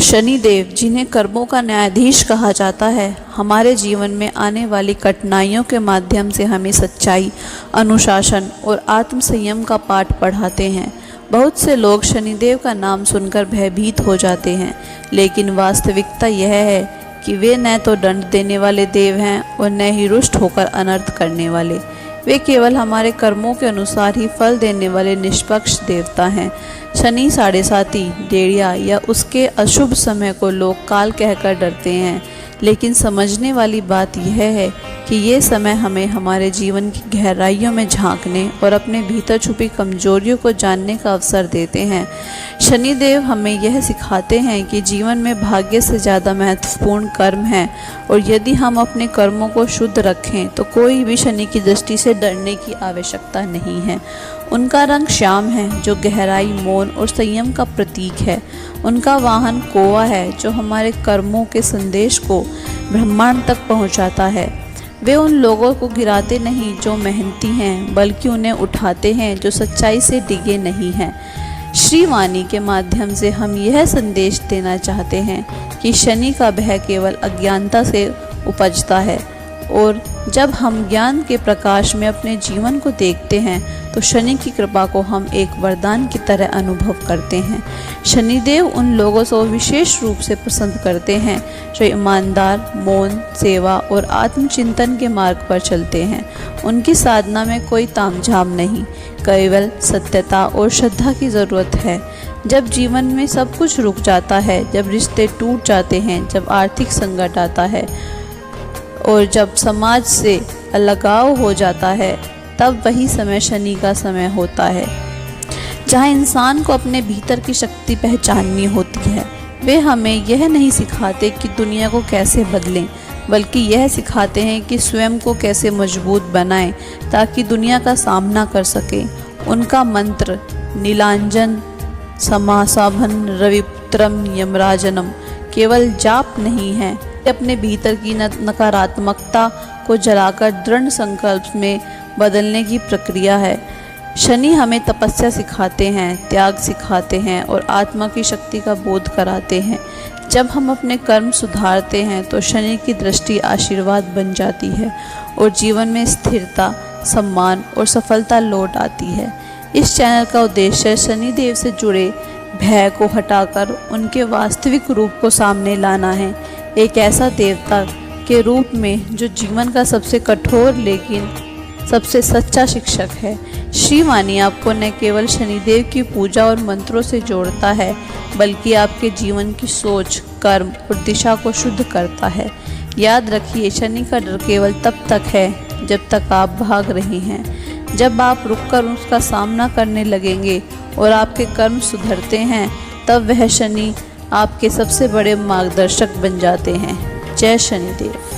शनिदेव, जिन्हें कर्मों का न्यायाधीश कहा जाता है, हमारे जीवन में आने वाली कठिनाइयों के माध्यम से हमें सच्चाई, अनुशासन और आत्मसंयम का पाठ पढ़ाते हैं। बहुत से लोग शनिदेव का नाम सुनकर भयभीत हो जाते हैं, लेकिन वास्तविकता यह है कि वे न तो दंड देने वाले देव हैं और न ही रुष्ट होकर अनर्थ करने वाले। वे केवल हमारे कर्मों के अनुसार ही फल देने वाले निष्पक्ष देवता हैं। शनि साढ़े साती, डेढ़िया या उसके अशुभ समय को लोग काल कहकर डरते हैं, लेकिन समझने वाली बात यह है कि ये समय हमें हमारे जीवन की गहराइयों में झांकने और अपने भीतर छुपी कमजोरियों को जानने का अवसर देते हैं। शनिदेव हमें यह सिखाते हैं कि जीवन में भाग्य से ज़्यादा महत्वपूर्ण कर्म है, और यदि हम अपने कर्मों को शुद्ध रखें तो कोई भी शनि की दृष्टि से डरने की आवश्यकता नहीं है। उनका रंग श्याम है, जो गहराई, मौन और संयम का प्रतीक है। उनका वाहन कौवा है, जो हमारे कर्मों के संदेश को ब्रह्मांड तक पहुंचाता है। वे उन लोगों को गिराते नहीं जो मेहनती हैं, बल्कि उन्हें उठाते हैं जो सच्चाई से डिगे नहीं हैं। श्रीवाणी के माध्यम से हम यह संदेश देना चाहते हैं कि शनि का भय केवल अज्ञानता से उपजता है, और जब हम ज्ञान के प्रकाश में अपने जीवन को देखते हैं तो शनि की कृपा को हम एक वरदान की तरह अनुभव करते हैं। शनिदेव उन लोगों से विशेष रूप से पसंद करते हैं जो ईमानदार, मौन, सेवा और आत्मचिंतन के मार्ग पर चलते हैं। उनकी साधना में कोई तामझाम नहीं, केवल सत्यता और श्रद्धा की ज़रूरत है। जब जीवन में सब कुछ रुक जाता है, जब रिश्ते टूट जाते हैं, जब आर्थिक संकट आता है और जब समाज से अलगाव हो जाता है, तब वही समय शनि का समय होता है, जहाँ इंसान को अपने भीतर की शक्ति पहचाननी होती है। वे हमें यह नहीं सिखाते कि दुनिया को कैसे बदलें, बल्कि यह सिखाते हैं कि स्वयं को कैसे मजबूत बनाएं ताकि दुनिया का सामना कर सकें। उनका मंत्र नीलांजन समासाभन रविपुत्रम यमराजनम केवल जाप नहीं है, अपने भीतर की नकारात्मकता को जलाकर दृढ़ संकल्प में बदलने की प्रक्रिया है। शनि हमें तपस्या सिखाते हैं, त्याग सिखाते हैं और आत्मा की शक्ति का बोध कराते हैं। जब हम अपने कर्म सुधारते हैं तो शनि की दृष्टि आशीर्वाद बन जाती है और जीवन में स्थिरता, सम्मान और सफलता लौट आती है। इस चैनल का उद्देश्य शनिदेव से जुड़े भय को हटाकर उनके वास्तविक रूप को सामने लाना है, एक ऐसा देवता के रूप में जो जीवन का सबसे कठोर लेकिन सबसे सच्चा शिक्षक है। श्रीवाणी आपको न केवल शनिदेव की पूजा और मंत्रों से जोड़ता है, बल्कि आपके जीवन की सोच, कर्म और दिशा को शुद्ध करता है। याद रखिए, शनि का डर केवल तब तक है जब तक आप भाग रहे हैं। जब आप रुककर उसका सामना करने लगेंगे और आपके कर्म सुधरते हैं, तब वह शनि आपके सबसे बड़े मार्गदर्शक बन जाते हैं। जय शनिदेव।